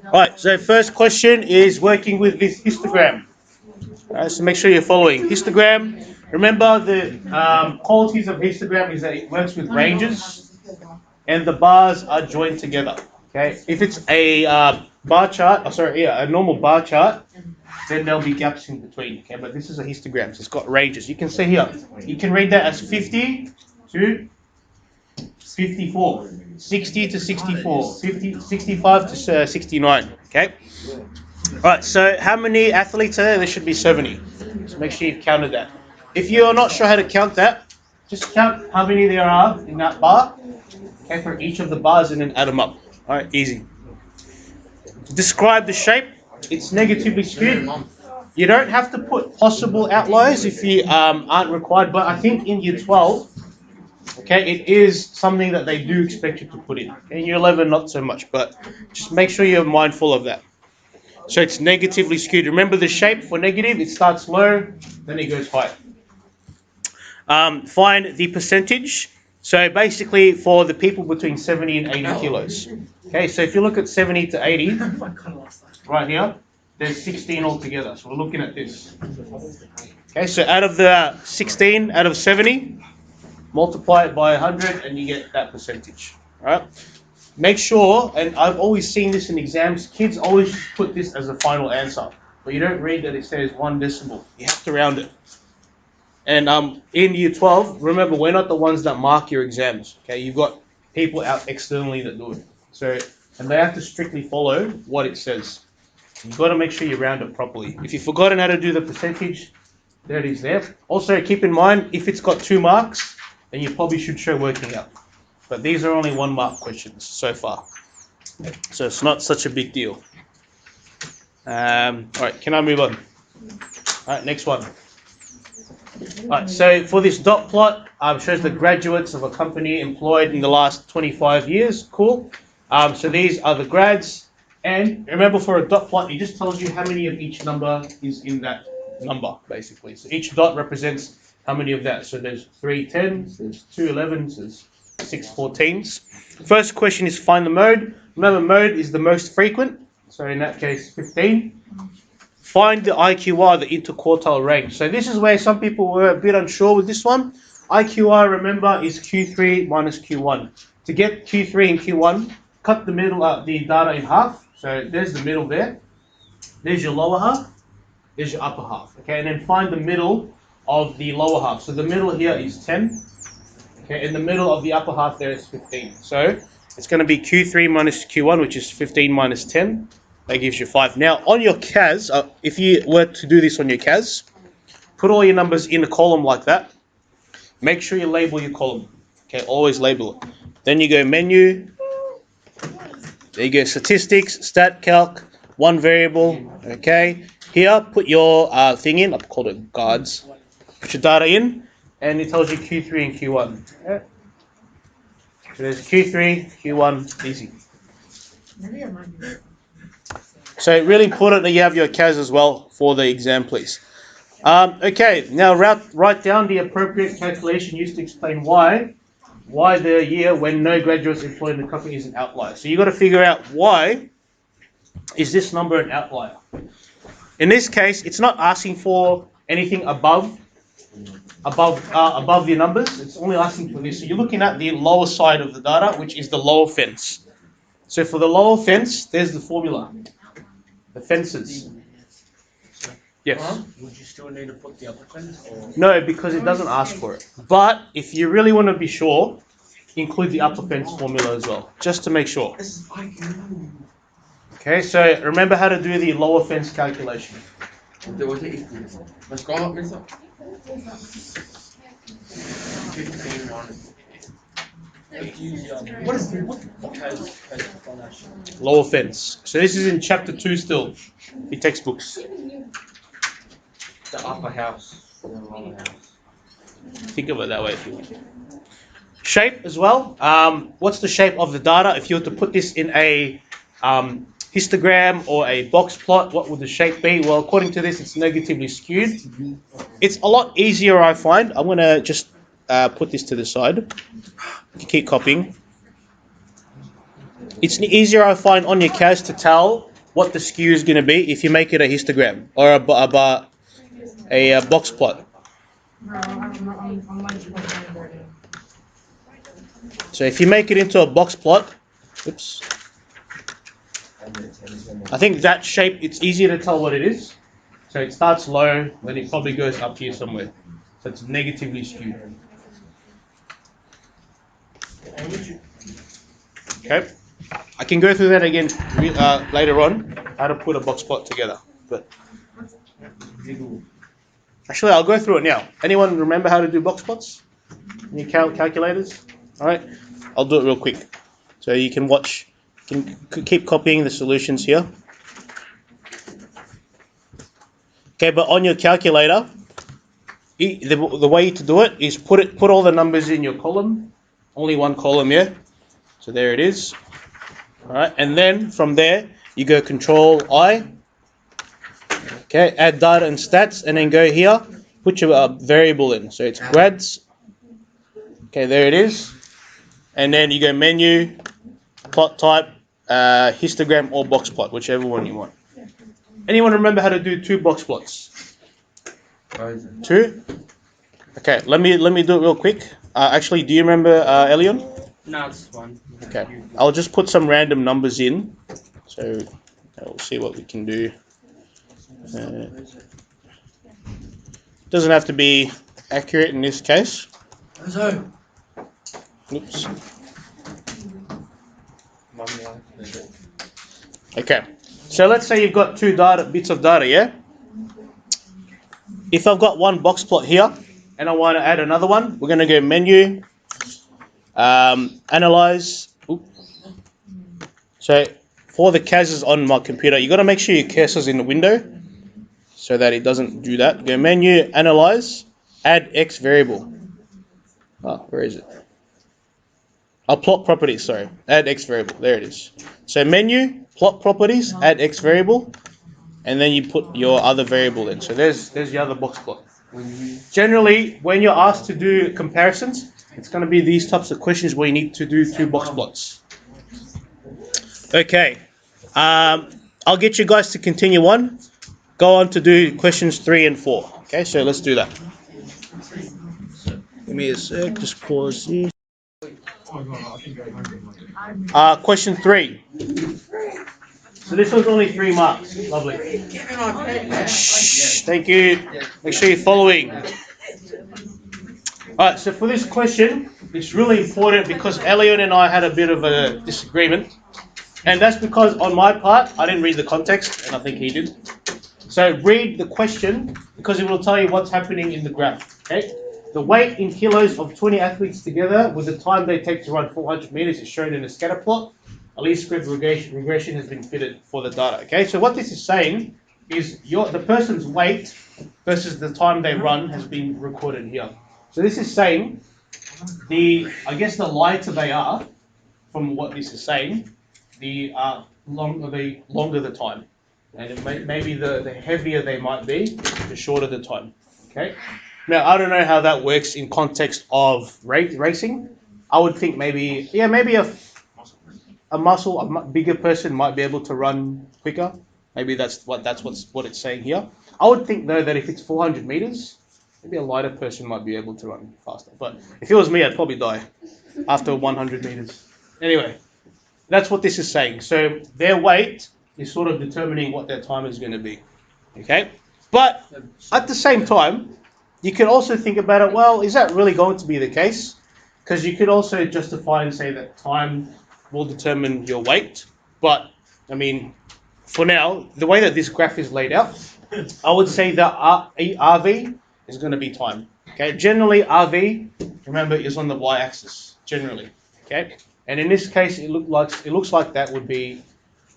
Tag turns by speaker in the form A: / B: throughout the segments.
A: Alright, so first question is working with this histogram. So make sure you're following. Histogram, remember the qualities of histogram is that it works with ranges and the bars are joined together. Okay, if it's a bar chart, a normal bar chart, then there'll be gaps in between. Okay, but this is a histogram, so it's got ranges. You can see here, you can read that as 50 to 54, 60 to 64, 50, 65 to 69. Okay. All right. So how many athletes are there? There should be 70. So make sure you've counted that. If you're not sure how to count that, just count how many there are in that bar. Okay, for each of the bars, and then add them up. All right. Easy. Describe the shape. It's negatively skewed. You don't have to put possible outliers if you aren't required, but I think in year 12, okay, it is something that they do expect you to put in. In year 11, not so much, but just make sure you're mindful of that. So it's negatively skewed. Remember the shape for negative, it starts low, then it goes high. Find the percentage. So basically for the people between 70 and 80 kilos. Okay, so if you look at 70 to 80, right here, there's 16 altogether. So we're looking at this. Okay, so out of the 16, out of 70, multiply it by 100 and you get that percentage. All right? Make sure, and I've always seen this in exams, kids always put this as a final answer. But you don't read that it says 1 decimal. You have to round it. And in year 12, remember, we're not the ones that mark your exams. Okay, you've got people out externally that do it. So, and they have to strictly follow what it says. You've got to make sure you round it properly. If you've forgotten how to do the percentage, there it is there. Also, keep in mind, if it's got 2 marks, then you probably should show working out. But these are only 1 mark questions so far. So it's not such a big deal. Alright, can I move on? Alright, next one. Alright, so for this dot plot, shows the graduates of a company employed in the last 25 years. Cool. So these are the grads. And remember, for a dot plot, it just tells you how many of each number is in that number, basically. So each dot represents how many of that. So there's 3 10s, there's 2 11s, there's 6 14s. First question is find the mode. Remember, mode is the most frequent. So in that case, 15. Find the IQR, the interquartile range. So this is where some people were a bit unsure with this one. IQR, remember, is Q3 minus Q1. To get Q3 and Q1, cut the middle, the data in half. So there's the middle there. There's your lower half. There's your upper half. Okay, and then find the middle of the lower half. So the middle here is 10. Okay, in the middle of the upper half there is 15. So it's going to be Q3 minus Q1, which is 15 minus 10. That gives you 5. Now, on your CAS, if you were to do this on your CAS, put all your numbers in a column like that. Make sure you label your column. Okay, always label it. Then you go menu. There you go, statistics, stat calc, 1 variable. Okay, here put your thing in. I've called it guards. Put your data in, and it tells you Q3 and Q1. Okay. So there's Q3, Q1, easy. So really important that you have your CAS as well for the exam, please. Okay, now write down the appropriate calculation used to explain why the year when no graduates employed in the company is an outlier. So you've got to figure out why is this number an outlier. In this case, it's not asking for anything above the numbers. It's only asking for this. So you're looking at the lower side of the data, which is the lower fence. So for the lower fence, there's the formula. The fences. Yes.
B: Would you still need to put the upper fence? Or?
A: No, because it doesn't ask for it. But if you really want to be sure, include the upper fence formula as well, just to make sure. Okay, so remember how to do the lower fence calculation.
B: Let's go up, Mr. 15 minus. What is
A: Lower fence. So this is in chapter 2 still, in textbooks.
B: the upper house? The lower house.
A: Think of it that way if you want. Shape as well. What's the shape of the data? If you were to put this in a histogram or a box plot, what would the shape be? Well, according to this, it's negatively skewed. It's a lot easier, I find. I'm going to just put this to the side. You keep copying. It's easier, I find, on your CAS to tell what the skew is going to be if you make it a histogram or a box plot. So if you make it into a box plot, oops, I think that shape, it's easier to tell what it is. So it starts low, then it probably goes up here somewhere. So it's negatively skewed. Okay, I can go through that again later on, how to put a box plot together. But actually, I'll go through it now. Anyone remember how to do box plots? Any calculators? All right, I'll do it real quick. So you can watch, you can keep copying the solutions here. Okay, but on your calculator, the way to do it is put all the numbers in your column. Only one column, yeah. So there it is. All right, and then from there you go Control I. Okay, add data and stats, and then go here. Put your variable in. So it's grads. Okay, there it is. And then you go Menu, Plot Type, histogram or box plot, whichever one you want. Anyone remember how to do two box plots? Two? Okay, let me do it real quick. Actually, do you remember Elion?
B: No, it's one.
A: Okay, I'll just put some random numbers in. So we'll see what we can do. Doesn't have to be accurate in this case. Oops. Okay, so let's say you've got two bits of data, yeah? If I've got one box plot here and I want to add another one, we're going to go Menu, Analyze. So for the CASs on my computer, you got to make sure your cursor's in the window so that it doesn't do that. Go Menu, Analyze, Add X variable. Where is it? Plot properties, sorry. Add X variable. There it is. So Menu, Plot properties, Add X variable, and then you put your other variable in. So there's the other box plot. Generally, when you're asked to do comparisons, it's going to be these types of questions where you need to do two box plots. Okay, I'll get you guys to continue on. Go on to do questions 3 and 4. Okay, so let's do that. Give me a sec, just pause this. Question 3. So this one's only 3 marks. Lovely. Shh, thank you. Make sure you're following. Alright, so for this question, it's really important because Elion and I had a bit of a disagreement. And that's because on my part, I didn't read the context, and I think he did. So read the question because it will tell you what's happening in the graph. Okay? The weight in kilos of 20 athletes together with the time they take to run 400 meters is shown in a scatter plot. A least squares regression has been fitted for the data. Okay, so what this is saying is the person's weight versus the time they run has been recorded here. So this is saying I guess the lighter they are, from what this is saying, the longer the time, and maybe the heavier they might be, the shorter the time. Okay. Now I don't know how that works in context of racing. I would think maybe a bigger person might be able to run quicker. Maybe that's what it's saying here. I would think though that if it's 400 meters, maybe a lighter person might be able to run faster. But if it was me, I'd probably die after 100 meters. Anyway, that's what this is saying. So their weight is sort of determining what their time is going to be. Okay? But at the same time, you can also think about it, well, is that really going to be the case? Because you could also justify and say that time will determine your weight. But, I mean, for now, the way that this graph is laid out, I would say that RV is going to be time. Okay? Generally, RV, remember, is on the y-axis, generally. Okay? And in this case, it looks like that would be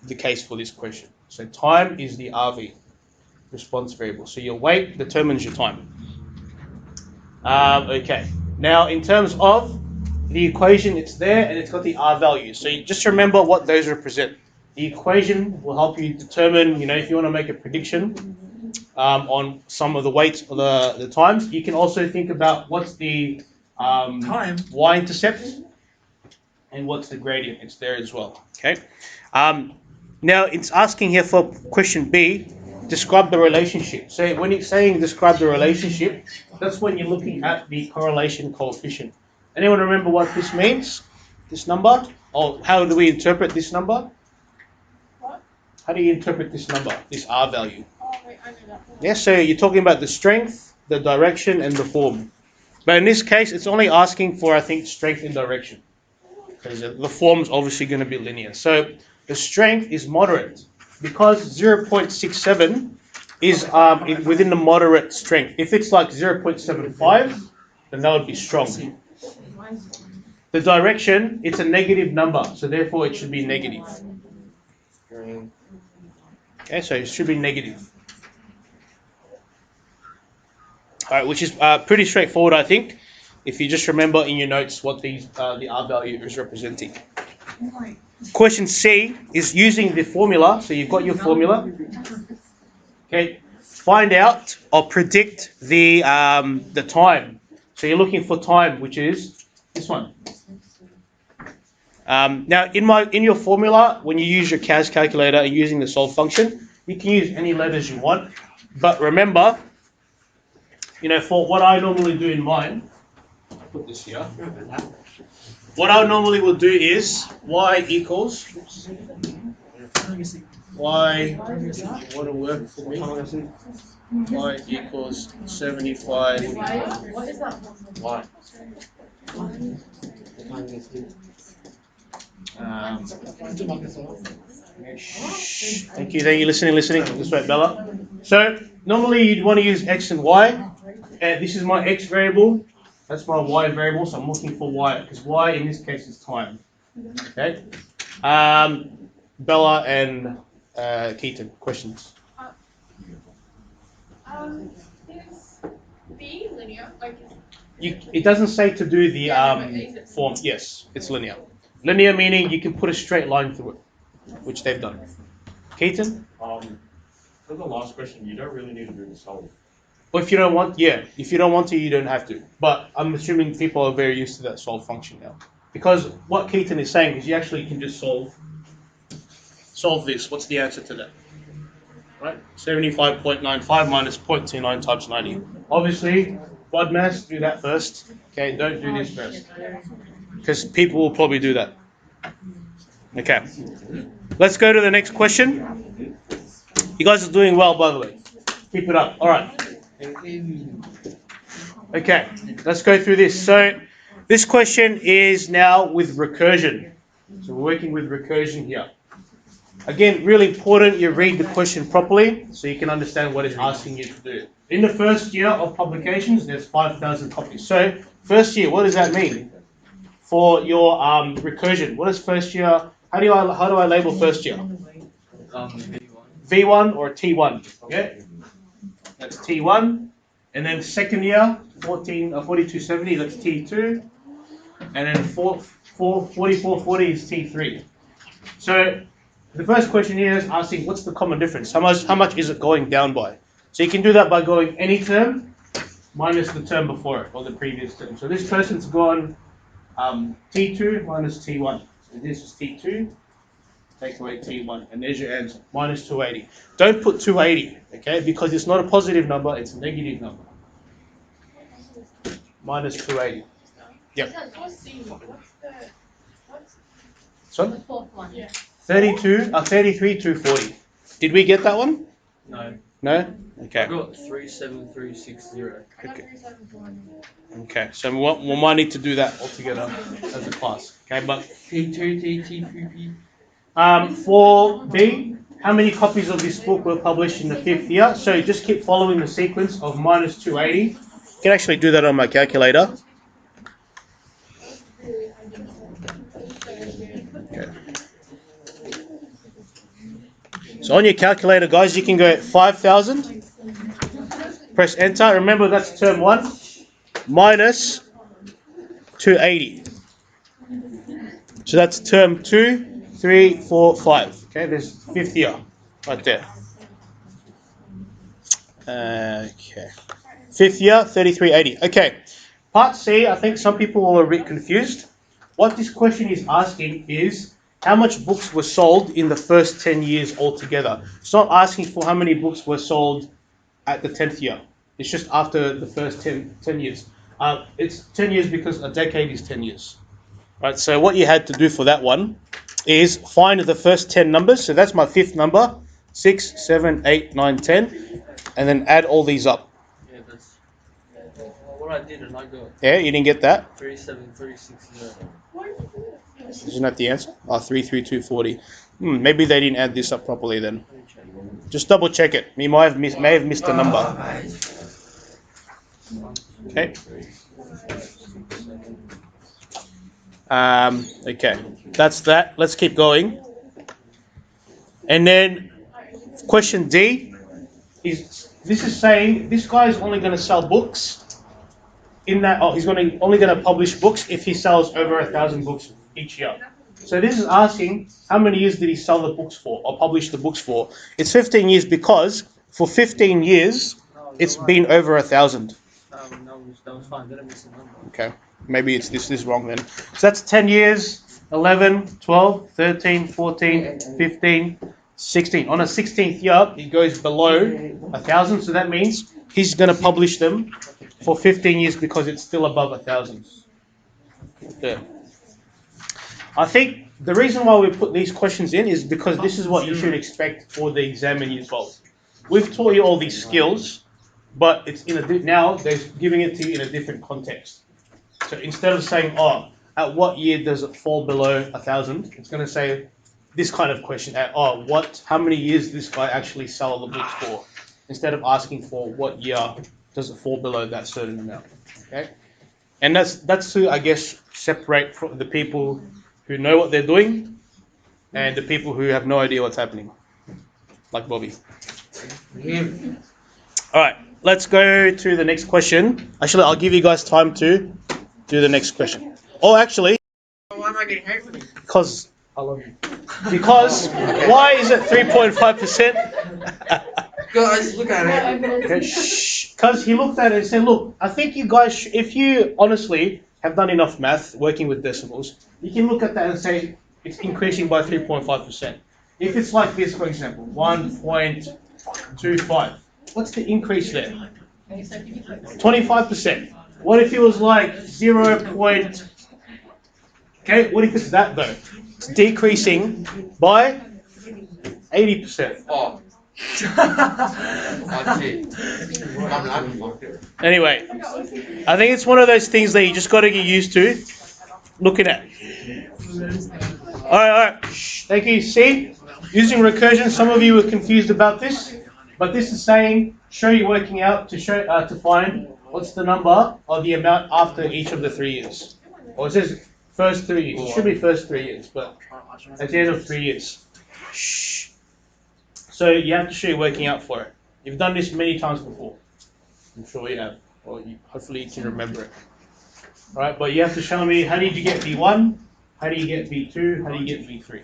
A: the case for this question. So time is the RV, response variable. So your weight determines your time. Okay. Now, in terms of the equation, it's there and it's got the R values. So you just remember what those represent. The equation will help you determine, if you want to make a prediction on some of the weights or the times. You can also think about what's the y-intercept. And what's the gradient? It's there as well. Okay. Now it's asking here for question B, describe the relationship. So when it's saying describe the relationship, that's when you're looking at the correlation coefficient. Anyone remember what this means? This number? Or how do we interpret this number?
C: What?
A: How do you interpret this number, this R value?
C: Oh, wait, I know that.
A: Yeah, so you're talking about the strength, the direction, and the form. But in this case, it's only asking for, I think, strength and direction. Because the form's obviously going to be linear. So the strength is moderate. Because 0.67 is within the moderate strength. If it's like 0.75, then that would be strong. The direction, it's a negative number, so therefore it should be negative. Okay, so it should be negative. Alright, which is pretty straightforward, I think, if you just remember in your notes what the R value is representing. Question C is using the formula, so you've got your formula. Okay, find out or predict the time. So you're looking for time, which is this one. Now, in your formula, when you use your CAS calculator and using the solve function, you can use any letters you want. But remember, for what I normally do in mine, I'll put this here. What I normally will do is y equals y. Want to work for me? Y equals 75.
C: What is that?
B: Why?
A: Thank you, listening. This way, Bella. So normally you'd want to use x and y. This is my x variable. That's my y variable. So I'm looking for y because y in this case is time. Okay. Bella and Keaton, questions?
C: Is B linear?
A: It doesn't say to do the form. Yes, it's linear. Linear meaning you can put a straight line through it, which they've done. Keaton?
D: For the last question, you don't really need to do the solve.
A: Well, if you don't want to, you don't have to. But I'm assuming people are very used to that solve function now. Because what Keaton is saying is you actually can just solve this. What's the answer to that? Right? 75.95 minus 0.29 times 90. Obviously, BODMAS, do that first. Okay, don't do this first. Because people will probably do that. Okay. Let's go to the next question. You guys are doing well, by the way. Keep it up. All right. Okay, let's go through this. So this question is now with recursion. So we're working with recursion here. Again, really important you read the question properly so you can understand what it's asking you to do. In the first year of publications, there's 5,000 copies. So first year, what does that mean for your recursion? What is first year? How do I label first year? V1 or T1. Yeah, that's T1. And then second year, 4270, that's T2. And then 4440 is T3. So the first question here is asking what's the common difference? How much is it going down by? So you can do that by going any term minus the term before it or the previous term. So this person's gone T2 minus T1. So this is T2. Take away T1, and there's your answer, minus 280. Don't put 280, okay, because it's not a positive number, it's a negative number. Minus 280. Yep. Sorry?
C: The fourth one. Yeah.
A: 33 to 40. Did we get that one?
B: No.
A: No? Okay.
B: I got 37360.
A: Okay. Okay, so we might need to do that all together as a class. Okay, but
B: T2, T3P.
A: For B, how many copies of this book were published in the 5th year? So just keep following the sequence of minus 280. You can actually do that on my calculator. Okay. So on your calculator, guys, you can go 5,000. Press enter. Remember, that's term 1 minus 280. So that's term 2, 3, 4, 5. Okay, there's 5th year right there. Okay. 5th year, 3380. Okay. Part C, I think some people were a bit confused. what this question is asking is how much books were sold in the first 10 years altogether. It's not asking for how many books were sold at the 10th year. It's just after the first 10 years. It's 10 years because a decade is 10 years. Right, so what you had to do for that one is find the first 10 numbers. So that's my fifth number, 6, 7, 8, 9, 10, and then add all these up.
B: Yeah, that's what I did, and I got
A: Yeah, you didn't get that?
B: 37360.
A: Isn't that the answer? 33240. Maybe they didn't add this up properly then. Just double check it. You may have missed a number. Okay. Okay, that's that. Let's keep going. And then question D is saying this guy is only going to sell books in that. He's only going to publish books if he sells over 1,000 books each year. So this is asking how many years did he sell the books for or publish the books for? It's 15 years because for 15 years it's been over 1,000.
B: No, that was fine. Didn't miss a number.
A: Okay, maybe it's this is wrong then. So that's 10 years, 11, 12, 13, 14, 15, 16. On a 16th year, it goes below 1,000. So that means he's going to publish them for 15 years because it's still above 1,000. Yeah. I think the reason why we put these questions in is because this is what you should expect for the exam in Year 12. We've taught you all these skills, but it's now they're giving it to you in a different context. So instead of saying, at what year does it fall below 1,000? It's going to say this kind of question. How many years does this guy actually sell the books for? Instead of asking for what year does it fall below that certain amount. Okay, and that's to, I guess, separate from the people who know what they're doing and the people who have no idea what's happening, like Bobby. All right, let's go to the next question. Actually, I'll give you guys time to do the next question. Oh, actually,
E: Why am I getting hate for this?
A: because I love you. Because why is it 3.5%?
E: Guys, look at it.
A: Because he looked at it and said, look, I think you guys, if you honestly have done enough math working with decimals, you can look at that and say it's increasing by 3.5%. If it's like this, for example, 1.25, what's the increase there? 25%. What if it was like 0. Okay, what if it's that though? It's decreasing by 80%.
E: Oh. That's it. I'm laughing.
A: Anyway, I think it's one of those things that you just got to get used to looking at. All right. Thank you. See, using recursion, some of you were confused about this, but this is saying show you working out to find what's the number of the amount after each of the 3 years. Or it says first 3 years. It should be first 3 years, but at the end of 3 years. So you have to show you working out for it. You've done this many times before. I'm sure you have. Or hopefully you can remember it. Alright, but you have to show me how did you get V1, how do you get V2, how do you get V3.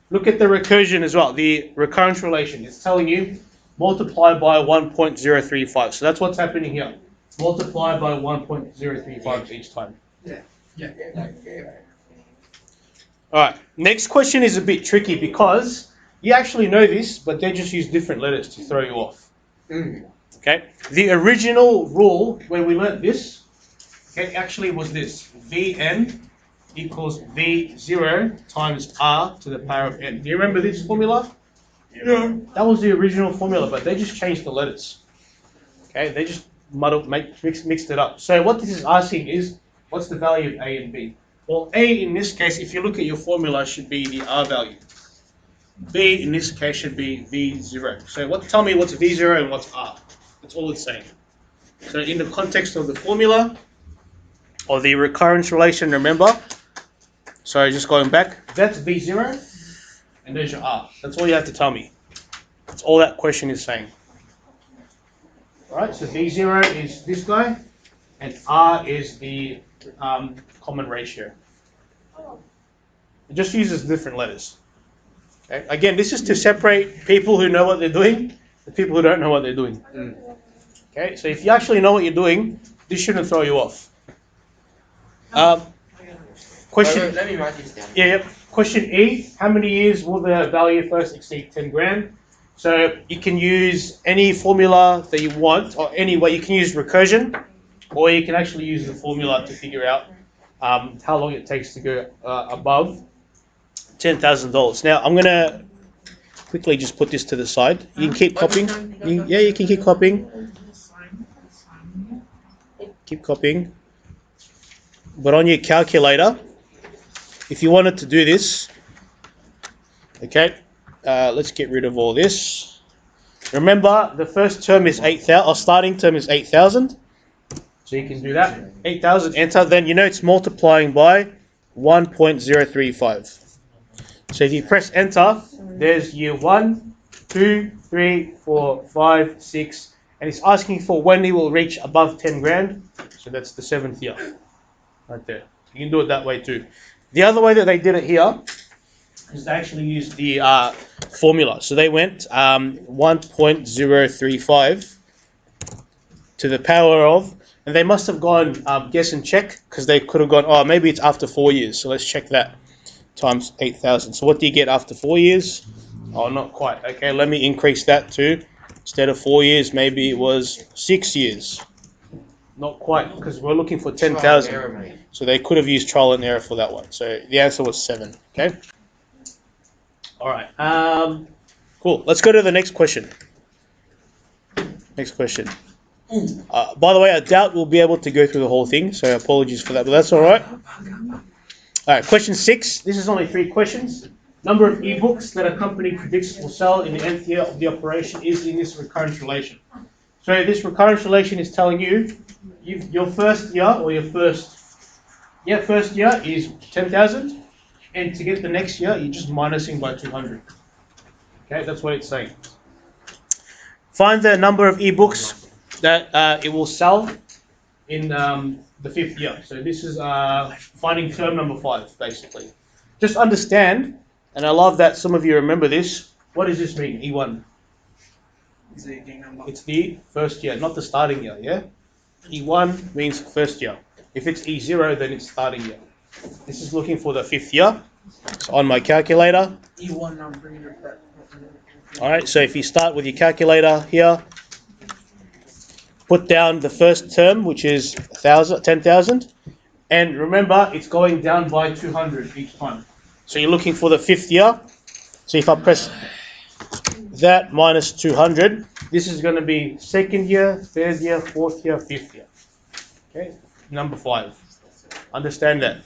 A: Look at the recursion as well, the recurrence relation. It's telling you multiply by 1.035. So that's what's happening here. Multiply by 1.035 each time. Alright, next question is a bit tricky because you actually know this, but they just use different letters to throw you off. Okay, the original rule when we learnt this, actually was this: Vn equals V0 times R to the power of n. Do you remember this formula?
E: Yeah.
A: That was the original formula, but they just changed the letters. Okay, they just mixed it up. So what this is asking is, what's the value of A and B? Well, A in this case, if you look at your formula, should be the R value. B in this case should be V0. So tell me what's V0 and what's R. That's all it's saying. So in the context of the formula, or the recurrence relation, remember? Sorry, just going back. That's V0, and there's your R. That's all you have to tell me. That's all that question is saying. Alright, so V0 is this guy, and R is the common ratio. It just uses different letters. Okay? Again, this is to separate people who know what they're doing and people who don't know what they're doing. Okay, so if you actually know what you're doing, this shouldn't throw you off. Question.
E: Let me write this down.
A: Yeah. Question E. How many years will the value first exceed 10 grand? So you can use any formula that you want, or any way. You can use recursion, or you can actually use the formula to figure out how long it takes to go above $10,000. Now I'm gonna quickly just put this to the side. You can keep copying. You can keep copying. Keep copying. But on your calculator, if you wanted to do this, okay, let's get rid of all this. Remember, the first term is 8,000, or starting term is 8,000. So you can do that. 8,000, enter. Then you know it's multiplying by 1.035. So if you press enter, there's year 1, 2, 3, 4, 5, 6, and it's asking for when it will reach above 10 grand. So that's the 7th year, right there. You can do it that way too. The other way that they did it here is they actually used the formula. So they went 1.035 to the power of, and they must have gone guess and check, because they could have gone, oh, maybe it's after 4 years. So let's check that, times 8,000. So what do you get after 4 years? Oh, not quite. Okay, let me increase that to, instead of 4 years, maybe it was 6 years. Not quite, because we're looking for 10,000. So they could have used trial and error for that one. So the answer was 7. Okay. All right. Cool. Let's go to the next question. Next question. By the way, I doubt we'll be able to go through the whole thing, so apologies for that, but that's all right. All right. Question 6. This is only 3 questions. Number of ebooks that a company predicts will sell in the nth year of the operation is in this recurrence relation. So this recurrence relation is telling you, your first year, or your first year is 10,000, and to get the next year, you're just minusing by 200. Okay, that's what it's saying. Find the number of ebooks that it will sell in the 5th year. So this is finding term number 5, basically. Just understand, and I love that some of you remember this. What does this mean, E1? It's the first year, not the starting year, yeah? E1 means first year. If it's E0, then it's starting year. This is looking for the 5th year. So on my calculator.
B: E1, I'm bringing it back.
A: Alright, so if you start with your calculator here, put down the first term, which is 10,000. And remember, it's going down by 200 each time. So you're looking for the 5th year. So if I press that minus 200, this is going to be 2nd year, 3rd year, 4th year, 5th year. Okay, number 5. Understand that.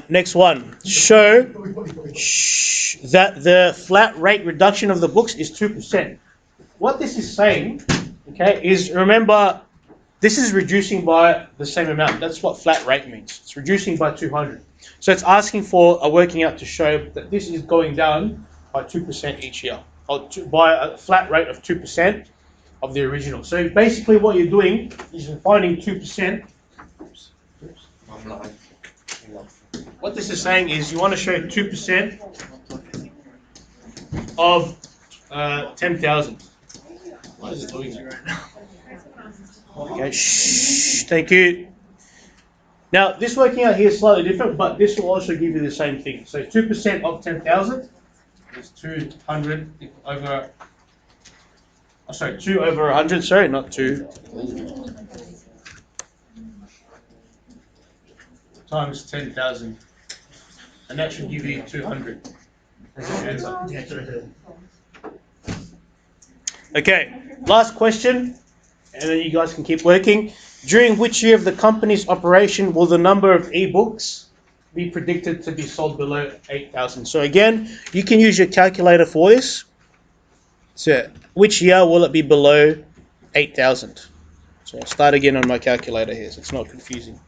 A: Next one. Show that the flat rate reduction of the books is 2%. What this is saying, okay, is remember, this is reducing by the same amount. That's what flat rate means. It's reducing by 200. So it's asking for a working out to show that this is going down by 2% each year, or by a flat rate of 2% of the original. So basically what you're doing is you're finding 2%. What this is saying is you want to show 2% of 10,000. Why is it doing that right now? Okay, shh, thank you. Now, this working out here is slightly different, but this will also give you the same thing. So 2% of 10,000 is 200 over, 2 over 100, sorry, not 2. Times 10,000. And that should give you 200 as your answer. Okay, last question, and then you guys can keep working. During which year of the company's operation will the number of ebooks be predicted to be sold below 8,000? So again, you can use your calculator for this. So which year will it be below 8,000? So I'll start again on my calculator here so it's not confusing.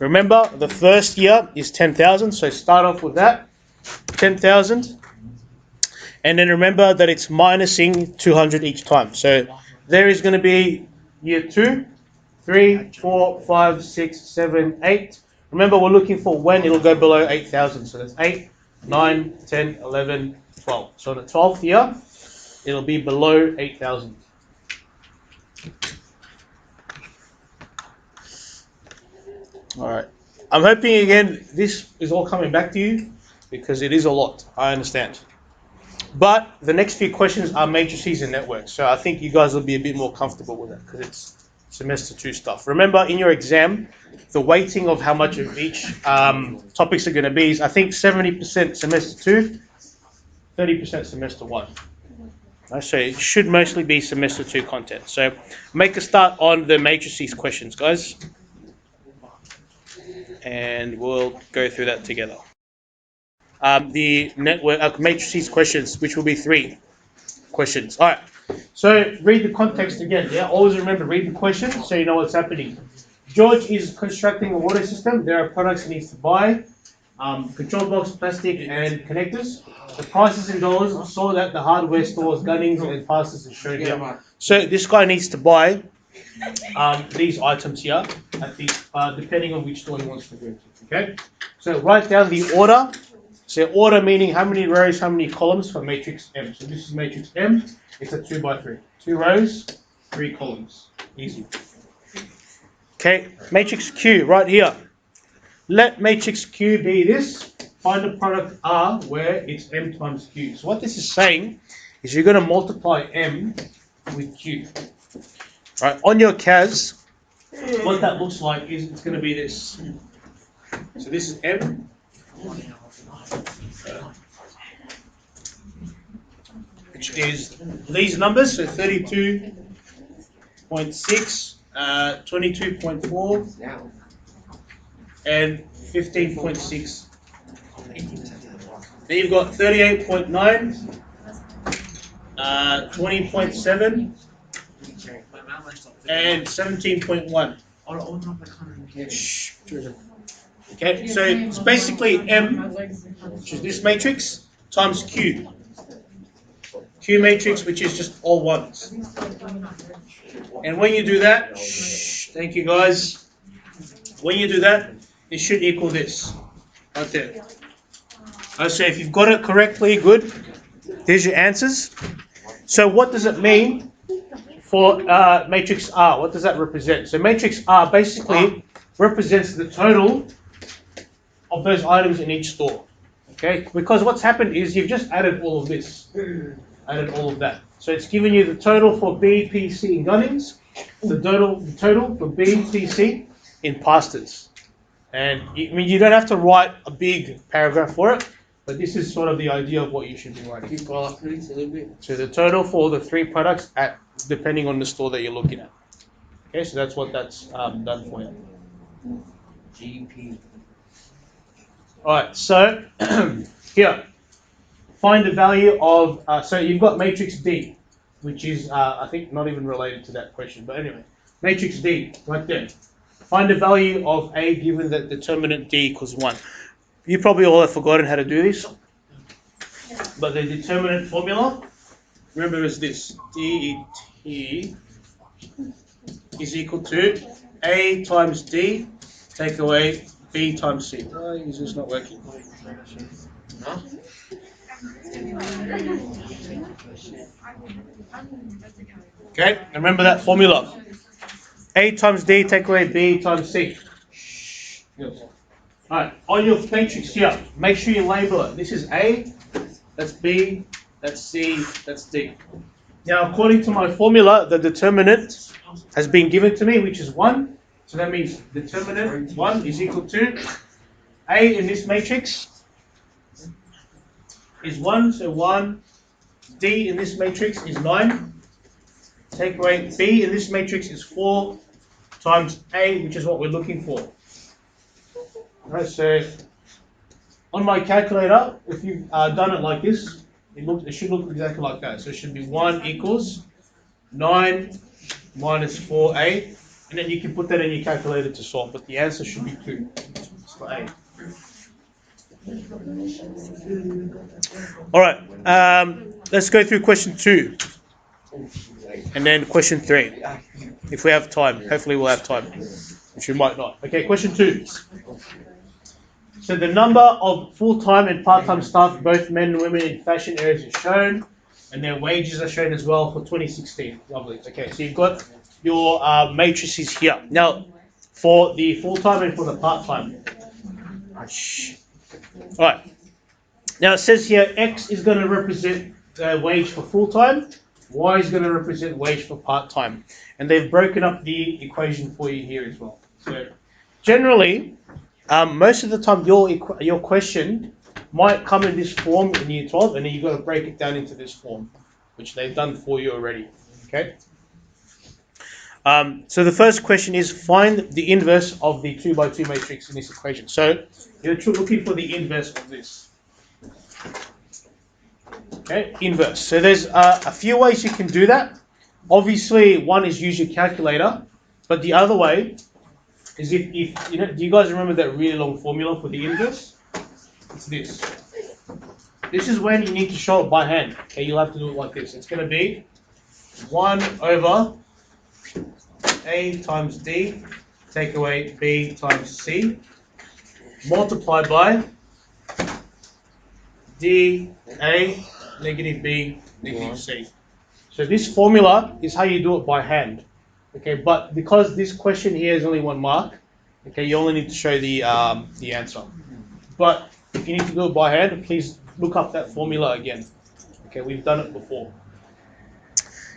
A: Remember, the first year is 10,000, so start off with that, 10,000. And then remember that it's minusing 200 each time. So there is going to be year 2, 3, 4, 5, 6, 7, 8. Remember, we're looking for when it'll go below 8,000. So that's 8, 9, 10, 11, 12. So the 12th year, it'll be below 8,000. All right. I'm hoping again this is all coming back to you because it is a lot. I understand. But the next few questions are matrices and networks. So I think you guys will be a bit more comfortable with that because it's semester 2 stuff. Remember in your exam, the weighting of how much of each topics are going to be is I think 70% semester 2, 30% semester 1. So it should mostly be semester 2 content. So make a start on the matrices questions, guys. And we'll go through that together. The network matrices questions, which will be 3 questions. All right. So read the context again. Yeah. Always remember, read the question so you know what's happening. George is constructing a water system. There are products he needs to buy. Control box, plastic, and connectors. The prices in dollars. Saw that the hardware stores, Gunnings, and passes is shown here. So this guy needs to buy these items here at these, depending on which store he wants to go to. Okay. So write down the order. So order meaning how many rows, how many columns for matrix M. So this is matrix M. It's a 2 by 3. 2 rows, 3 columns. Easy. Okay. Matrix Q right here. Let matrix Q be this. Find the product R where it's M times Q. So what this is saying is you're going to multiply M with Q. Right. On your CAS, what that looks like is it's going to be this. So this is M. Which is these numbers, so 32.6, 22.4, and 15.6. Then you've got 38.9, 20.7, and 17.1. Okay, so it's basically M, which is this matrix, times Q. Q matrix, which is just all ones. And when you do that, thank you guys. When you do that, it should equal this, right there. So if you've got it correctly, good. Here's your answers. So what does it mean for matrix R? What does that represent? So matrix R basically represents the total of those items in each store. Okay, because what's happened is you've just added all of this, added all of that. So it's given you the total for B, P, C in Gunnings, the total for B, P, C in pastas. And I mean, you don't have to write a big paragraph for it, but this is sort of the idea of what you should be writing. So the total for the 3 products at depending on the store that you're looking at. Okay, so that's what that's done for you.
E: GP.
A: Alright, so here, find the value of, so you've got matrix D, which is, I think, not even related to that question, but anyway, matrix D, right there. Find the value of A given that determinant D equals 1. You probably all have forgotten how to do this, but the determinant formula, remember, is this, DET is equal to A times D, take away B times C. Why is this not working? Okay, remember that formula. A times D, take away B times C. Alright, on your matrix here, make sure you label it. This is A, that's B, that's C, that's D. Now, according to my formula, the determinant has been given to me, which is 1. So that means determinant 1 is equal to A in this matrix is 1, so 1. D in this matrix is 9. Take away B in this matrix is 4 times A, which is what we're looking for. Alright, so on my calculator, if you've done it like this, it should look exactly like that. So it should be 1 equals 9 minus 4A. And then you can put that in your calculator to solve, but the answer should be 2 for A. Alright, let's go through question 2. And then question 3. If we have time. Hopefully we'll have time. Which we might not. Okay, question 2. So the number of full-time and part-time staff, both men and women in fashion areas is shown. And their wages are shown as well for 2016. Lovely. Okay, so you've got your matrices here. Now, for the full-time and for the part-time. All right. Now it says here X is going to represent wage for full-time, Y is going to represent wage for part-time. And they've broken up the equation for you here as well. So generally, most of the time your question might come in this form in year 12, and then you've got to break it down into this form, which they've done for you already. Okay. So the first question is find the inverse of the 2 by 2 matrix in this equation. So you're looking for the inverse of this. Okay, inverse. So there's a few ways you can do that. Obviously, one is use your calculator, but the other way is if you know. Do you guys remember that really long formula for the inverse? It's this. This is when you need to show it by hand. Okay, you'll have to do it like this. It's going to be 1 over A times D, take away B times C, multiplied by D A negative B negative C. So this formula is how you do it by hand. Okay, but because this question here is only 1 mark, okay, you only need to show the answer. But if you need to do it by hand, please look up that formula again. Okay, we've done it before.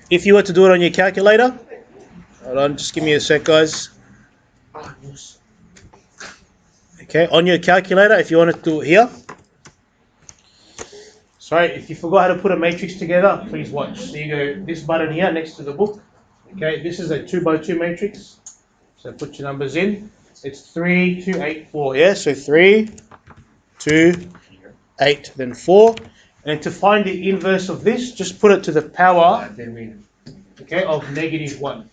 A: If you were to do it on your calculator, hold on, just give me a sec, guys. Okay, on your calculator, if you want to do it here. Sorry, if you forgot how to put a matrix together, please watch. So you go this button here next to the book. Okay, this is a 2 by 2 matrix. So put your numbers in. It's 3, 2, 8, 4. Yeah, so 3, 2, 8, then 4. And to find the inverse of this, just put it to the power, okay, of negative 1.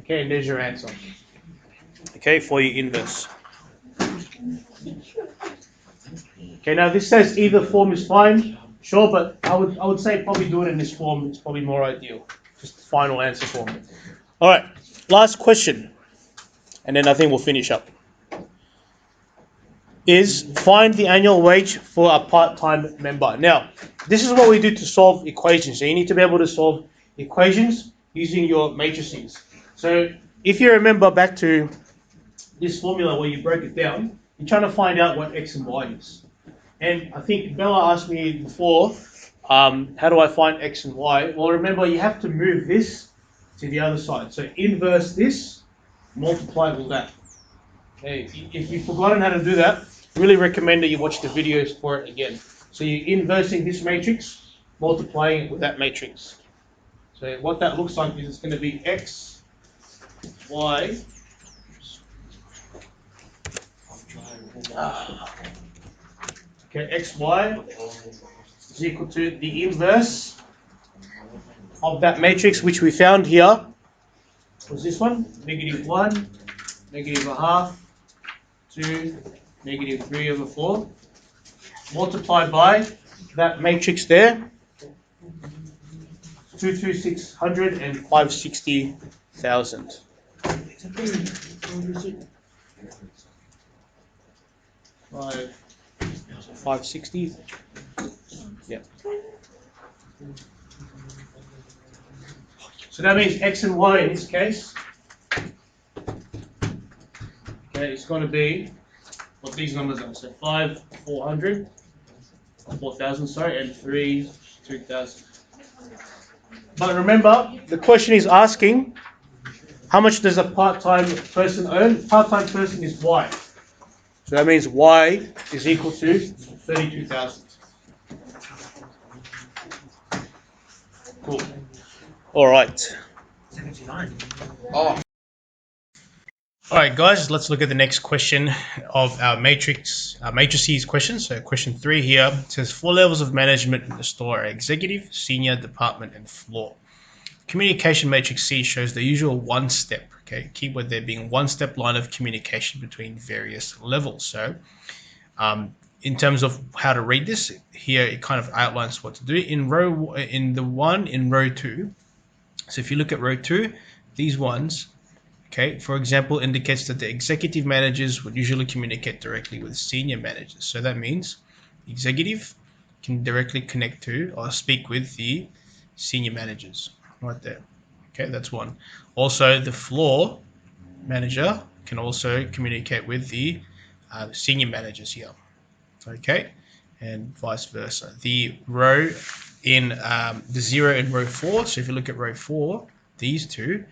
A: Okay, and there's your answer. Okay, for your inverse. Okay, now this says either form is fine, sure, but I would say probably do it in this form. It's probably more ideal. Just the final answer form. All right, last question, and then I think we'll finish up. Is find the annual wage for a part-time member. Now, this is what we do to solve equations. So you need to be able to solve equations using your matrices. So if you remember back to this formula where you broke it down, you're trying to find out what X and Y is. And I think Bella asked me before, how do I find X and Y? Well, remember, you have to move this to the other side. So inverse this, multiply with that. Okay, if you've forgotten how to do that, really recommend that you watch the videos for it again. So you're inversing this matrix, multiplying it with that matrix. So what that looks like is it's going to be X, Y, okay, XY is equal to the inverse of that matrix, which we found here was this one, negative 1, negative a half, 2, negative 3 over 4, multiplied by that matrix there, 22600 and 560,000. 560. Yeah. So that means X and Y in this case. Okay, it's going to be what these numbers are. So 5, 400, 4,000, sorry, and 3, 3,000. But remember, the question is asking, how much does a part-time person earn? Part-time person is Y. So that means Y is equal to 32,000. Cool. All right.
E: 79.
A: All right, guys, let's look at the next question of our matrices question. So question 3 here says 4 levels of management in the store are executive, senior, department, and floor. Communication matrix C shows the usual one-step, okay, keyword there being one-step line of communication between various levels. So in terms of how to read this, here it kind of outlines what to do. In row 2, so if you look at row 2, these ones, okay, for example, indicates that the executive managers would usually communicate directly with senior managers. So that means the executive can directly connect to or speak with the senior managers right there. Okay, that's one. Also, the floor manager can also communicate with the senior managers here. Okay, and vice versa. The row in the 0 in row 4, so if you look at row 4, these two,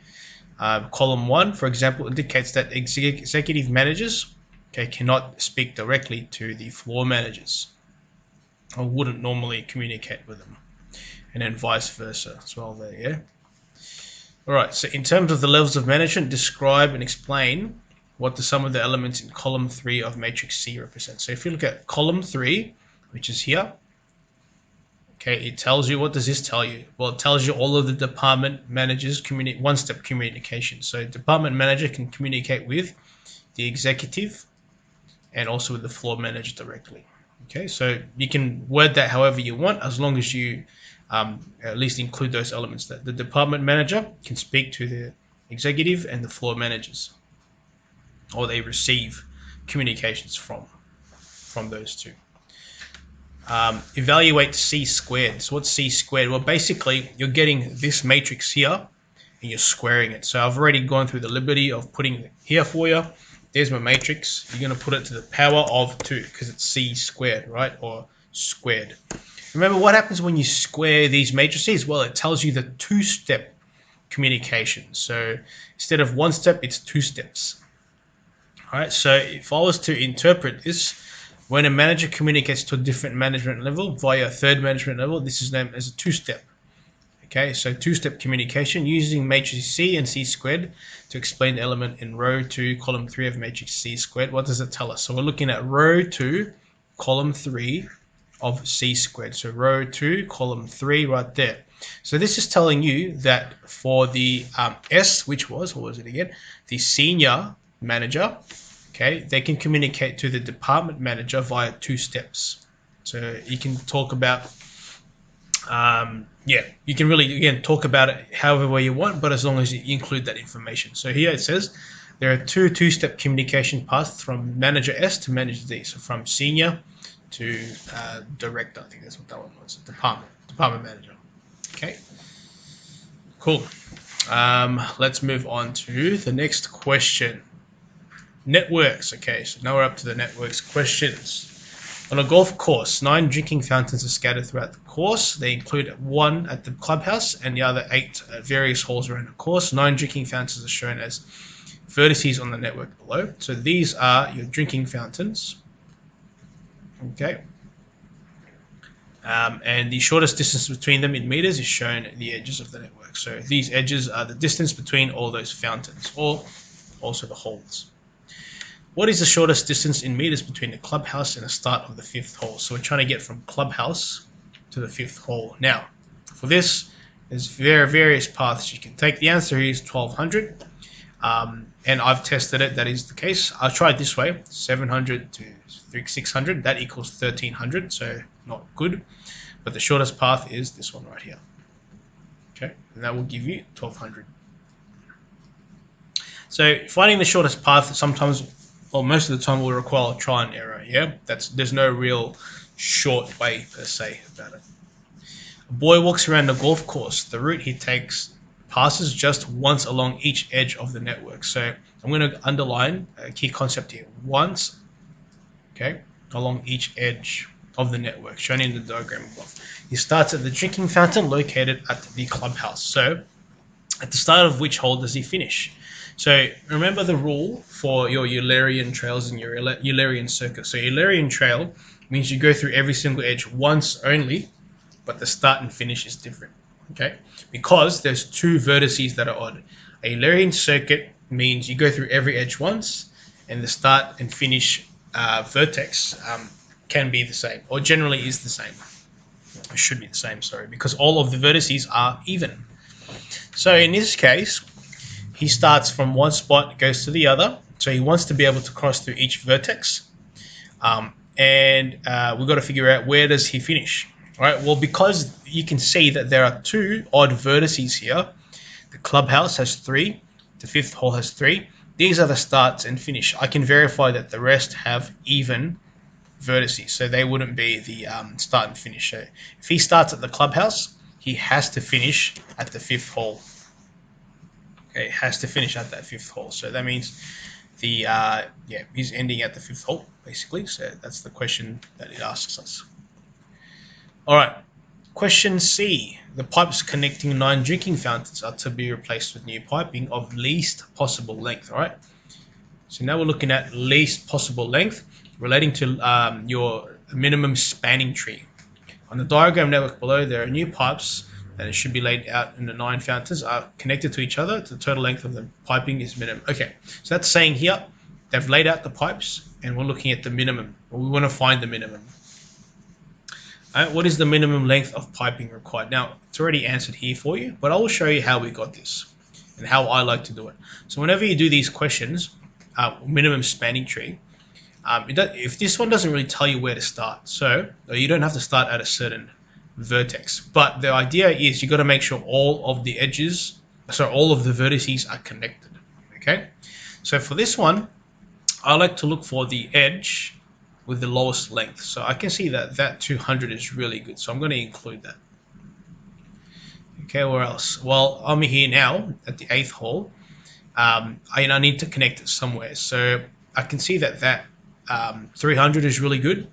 A: column 1, for example, indicates that executive managers, okay, cannot speak directly to the floor managers, or wouldn't normally communicate with them, and then vice versa as well there, yeah? Alright, so in terms of the levels of management, describe and explain what some of the elements in column 3 of matrix C represent. So if you look at column 3, which is here, okay, it tells you, what does this tell you? Well, it tells you all of the department managers one-step communication. So department manager can communicate with the executive and also with the floor manager directly. Okay, so you can word that however you want, as long as you at least include those elements, that the department manager can speak to the executive and the floor managers, or they receive communications from those two. Evaluate C squared. So what's C squared? Well, basically, you're getting this matrix here, and you're squaring it. So I've already gone through the liberty of putting it here for you. There's my matrix. You're going to put it to the power of 2, because it's C squared, right? Or squared. Remember, what happens when you square these matrices? Well, it tells you the 2-step communication. So instead of 1 step, it's 2 steps. All right, so if I was to interpret this, when a manager communicates to a different management level via a third management level, this is known as a 2-step. Okay, so 2-step communication using matrix C and C squared to explain the element in row 2, column 3 of matrix C squared. What does it tell us? So we're looking at row 2, column 3 of C squared. So row 2, column 3 right there. So this is telling you that for the S, which was, what was it again? The senior manager, okay, they can communicate to the department manager via 2 steps. So you can talk about, you can really, again, talk about it however way you want, but as long as you include that information. So here it says there are 2-step communication paths from manager S to manager D. So from senior to director, I think that's what that one was, department manager. Okay, cool. Let's move on to the next question. Networks. Okay, so now we're up to the networks questions. On a golf course, 9 drinking fountains are scattered throughout the course. They include 1 at the clubhouse and the other 8 at various holes around the course. 9 drinking fountains are shown as vertices on the network below. So these are your drinking fountains. Okay. And the shortest distance between them in meters is shown at the edges of the network. So these edges are the distance between all those fountains, or also the holes. What is the shortest distance in meters between the clubhouse and the start of the 5th hole? So we're trying to get from clubhouse to the 5th hole. Now, for this, there's various paths you can take. The answer here is 1200. And I've tested it, that is the case. I'll try it this way, 700 to 600, that equals 1300, so not good. But the shortest path is this one right here. Okay, and that will give you 1200. So finding the shortest path sometimes, or most of the time, will require trial and error, yeah? There's no real short way per se about it. A boy walks around the golf course. The route he takes passes just once along each edge of the network. So I'm going to underline a key concept here. Once, okay, along each edge of the network, shown in the diagram above. He starts at the drinking fountain located at the clubhouse. So at the start of which hole does he finish? So remember the rule for your Eulerian trails and your Eulerian circuit. So Eulerian trail means you go through every single edge once only, but the start and finish is different. Okay, because there's 2 vertices that are odd. A Eulerian circuit means you go through every edge once, and the start and finish vertex can be the same, or generally is the same. It should be the same, sorry, because all of the vertices are even. So in this case, he starts from one spot, goes to the other. So he wants to be able to cross through each vertex, and we've got to figure out where does he finish. All right, well, because you can see that there are 2 odd vertices here. The clubhouse has 3, the 5th hole has 3. These are the starts and finish. I can verify that the rest have even vertices, so they wouldn't be the start and finish. So if he starts at the clubhouse, he has to finish at the 5th hole.
F: Okay, has to finish at that 5th hole. So that means the he's ending at the 5th hole basically. So that's the question that it asks us. All right. Question C. The pipes connecting 9 drinking fountains are to be replaced with new piping of least possible length. All right. So now we're looking at least possible length relating to your minimum spanning tree. On the diagram network below, there are new pipes that it should be laid out in the 9 fountains are connected to each other. The total length of the piping is minimum. Okay, so that's saying here they've laid out the pipes and we're looking at the minimum. We want to find the minimum. What is the minimum length of piping required? Now, it's already answered here for you, but I will show you how we got this and how I like to do it. So whenever you do these questions, minimum spanning tree, if this one doesn't really tell you where to start, so you don't have to start at a certain vertex, but the idea is you got to make sure all of the edges, all of the vertices are connected. Okay, so for this one, I like to look for the edge with the lowest length. So I can see that 200 is really good, so I'm going to include that. Okay, where else? Well, I'm here now at the 8th hole. I need to connect it somewhere, so I can see that 300 is really good.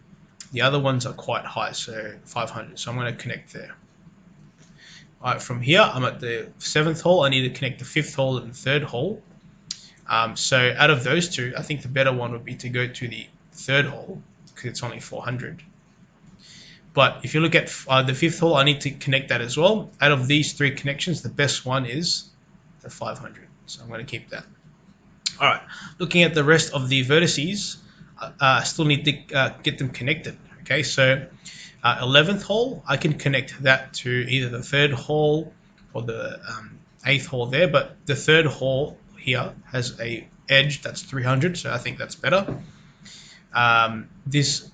F: The other ones are quite high, so 500. So I'm going to connect there. All right, from here, I'm at the 7th hole. I need to connect the 5th hole and the 3rd hole. So out of those two, I think the better one would be to go to the 3rd hole because it's only 400. But if you look at the 5th hole, I need to connect that as well. Out of these 3 connections, the best one is the 500. So I'm going to keep that. All right, looking at the rest of the vertices, I still need to get them connected. Okay, so 11th hole, I can connect that to either the 3rd hole or the 8th hole there, but the 3rd hole here has a edge that's 300, so I think that's better. This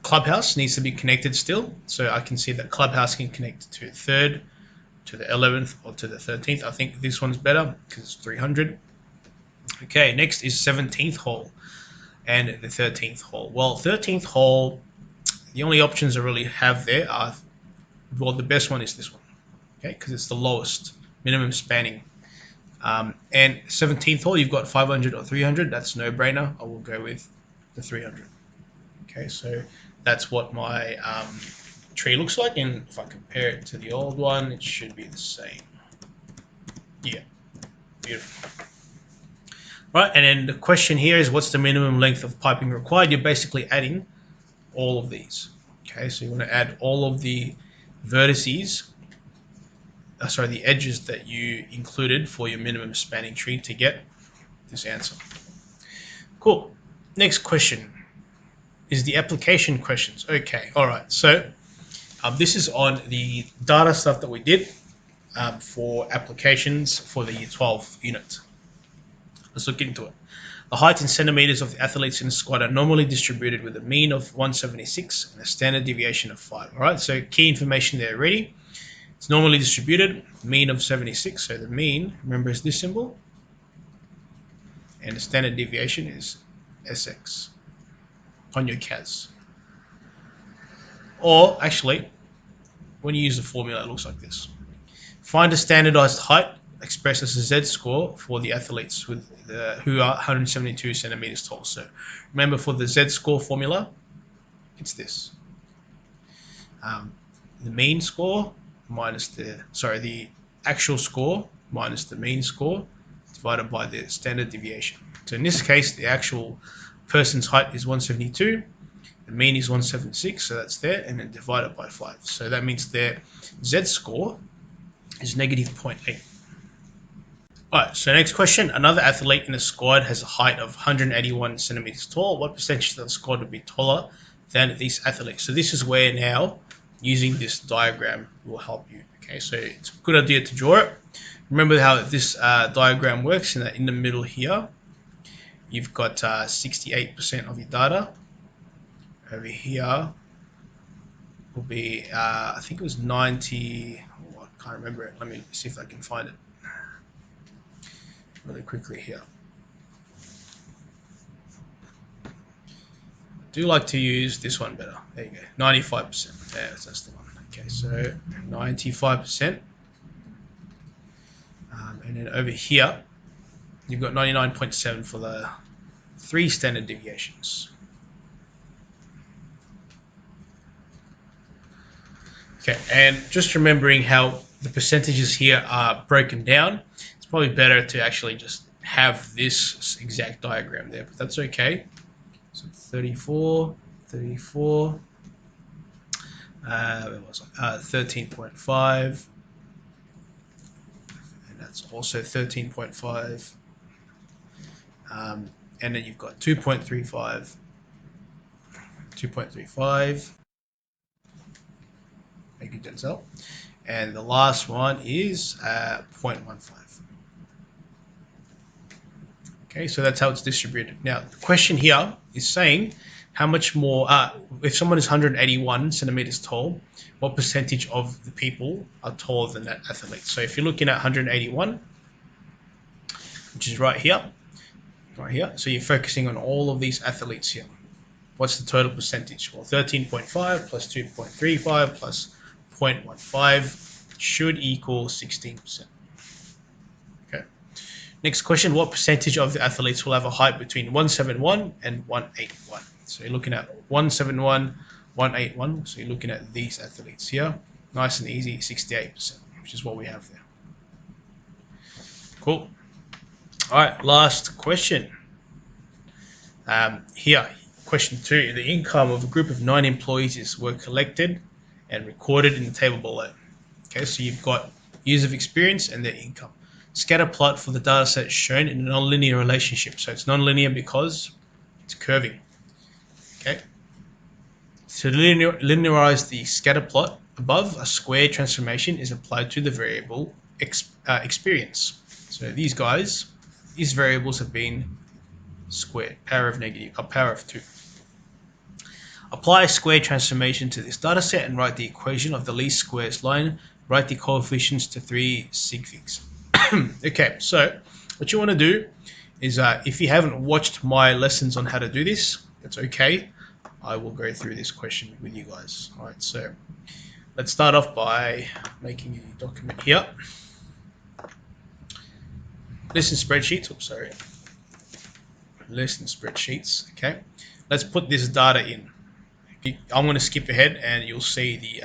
F: clubhouse needs to be connected still, so I can see that clubhouse can connect to 3rd, to the 11th, or to the 13th. I think this one's better because it's 300. Okay, next is 17th hole and the 13th hole. Well, 13th hole, the only options I really have there are, well, the best one is this one, okay, because it's the lowest minimum spanning. And 17th hole, you've got 500 or 300. That's no brainer. I will go with the 300. Okay, so that's what my tree looks like, and if I compare it to the old one, it should be the same. Yeah, beautiful. Right, and then the question here is what's the minimum length of piping required? You're basically adding all of these. Okay, so you want to add all of the vertices, the edges that you included for your minimum spanning tree to get this answer. Cool. Next question is the application questions. Okay, all right. So this is on the data stuff that we did for applications for the Year 12 unit. Let's look into it. The height in centimeters of the athletes in the squad are normally distributed with a mean of 176 and a standard deviation of 5. All right, so key information there already. It's normally distributed, mean of 76. So the mean, remember, is this symbol. And the standard deviation is SX on your CAS. Or actually, when you use the formula, it looks like this. Find a standardized height expressed as a Z-score for the athletes with who are 172 centimeters tall. So remember, for the Z-score formula, it's this. The mean score minus the actual score minus the mean score divided by the standard deviation. So in this case, the actual person's height is 172, the mean is 176, so that's there, and then divided by 5. So that means their Z-score is negative 0.8. Alright, so next question. Another athlete in the squad has a height of 181 centimeters tall. What percentage of the squad would be taller than these athletes? So this is where now using this diagram will help you. Okay, so it's a good idea to draw it. Remember how this diagram works, and that in the middle here, you've got 68% of your data. Over here will be, I think it was 90, I can't remember it. Let me see if I can find it really quickly here. I do like to use this one better. There you go, 95%. There, that's the one. Okay, so 95% And then over here, you've got 99.7 for the 3 standard deviations. Okay, and just remembering how the percentages here are broken down, it's probably better to actually just have this exact diagram there, but that's okay. So 34, 34, where was I? 13.5, and that's also 13.5. And then you've got 2.35, 2.35. Thank you, Denzel. And the last one is 0.15. Okay, so that's how it's distributed. Now, the question here is saying how much more, if someone is 181 centimeters tall, what percentage of the people are taller than that athlete? So if you're looking at 181, which is right here, so you're focusing on all of these athletes here. What's the total percentage? Well, 13.5 plus 2.35 plus 0.15 should equal 16%. Okay. Next question, what percentage of the athletes will have a height between 171 and 181? So you're looking at 171, 181. So you're looking at these athletes here. Nice and easy, 68%, which is what we have there. Cool. All right, last question. Here, question 2. The income of a group of 9 employees were collected and recorded in the table below. Okay, so you've got years of experience and their income. Scatter plot for the data set shown in a nonlinear relationship. So it's nonlinear because it's curving. Okay. To linearize the scatter plot above, a square transformation is applied to the variable experience. So these variables have been squared, power of 2. Apply a square transformation to this data set and write the equation of the least squares line. Write the coefficients to 3 sig figs. Okay, so what you want to do is if you haven't watched my lessons on how to do this, that's okay. I will go through this question with you guys. All right, so let's start off by making a document here. List spreadsheets. Oops, sorry. List spreadsheets. Okay, let's put this data in. I'm going to skip ahead and you'll see the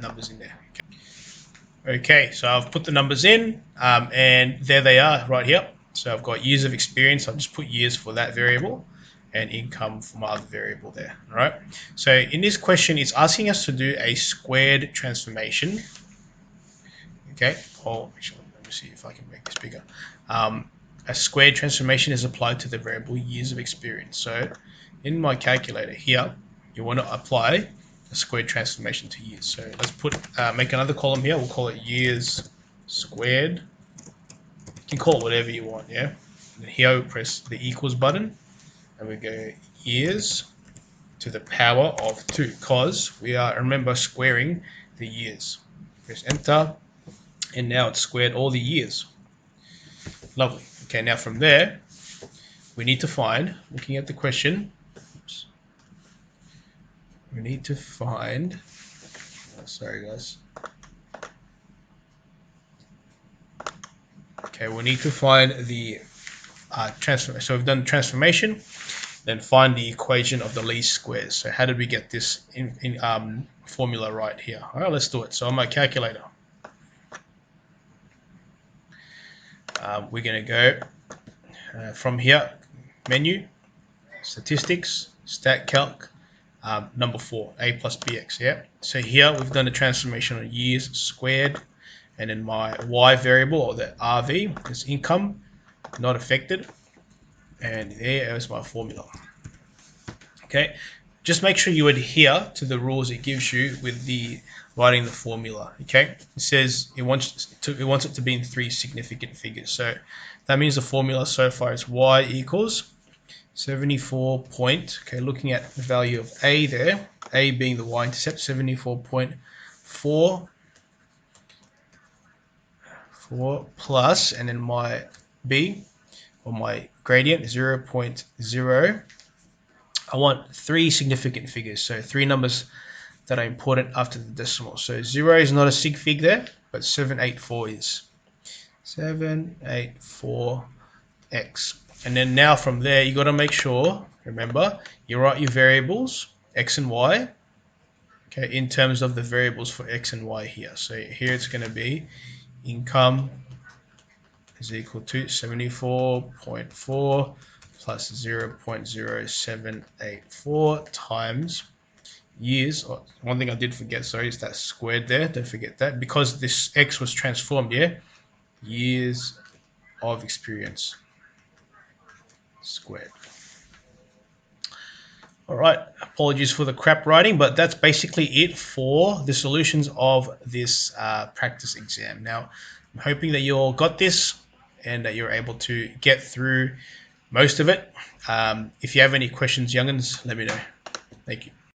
F: numbers in there. Okay, so I've put the numbers in and there they are right here. So I've got years of experience. I'll just put years for that variable and income for my other variable there. All right. So in this question, it's asking us to do a squared transformation. Okay. Oh, actually, let me see if I can make this bigger. A squared transformation is applied to the variable years of experience. So in my calculator here, you want to apply a squared transformation to years. So let's make another column here. We'll call it years squared. You can call it whatever you want, yeah? And here we press the equals button and we go years to the power of 2 because we are, remember, squaring the years. Press enter and now it's squared all the years. Lovely. Okay, now from there, we need to find, looking at the question, we need to find, sorry guys. Okay, we need to find the transformation. So we've done transformation, then find the equation of the least squares. So how did we get this formula right here? All right, let's do it. So on my calculator, we're going to go from here, menu, statistics, stat calc, number 4, a plus bx. Yeah. So here we've done a transformation on years squared, and then my y variable, or the RV, is income, not affected, and there is my formula. Okay. Just make sure you adhere to the rules it gives you with the writing the formula. Okay. It says it wants it to be in 3 significant figures. So that means the formula so far is y equals 74 point, okay, looking at the value of a there, a being the y-intercept, 74.4 plus, and then my b, or my gradient, 0.0. I want 3 significant figures, so 3 numbers that are important after the decimal. So 0 is not a sig fig there, but 784 is. 784x. And then now from there, you got to make sure, remember, you write your variables, x and y, okay, in terms of the variables for x and y here. So here it's going to be income is equal to 74.4 plus 0.0784 times years. Oh, one thing I did forget, sorry, is that squared there. Don't forget that, because this x was transformed, yeah? Years of experience squared. All right, apologies for the crap writing, but that's basically it for the solutions of this practice exam. Now, I'm hoping that you all got this and that you're able to get through most of it. If you have any questions, young'uns, let me know. Thank you.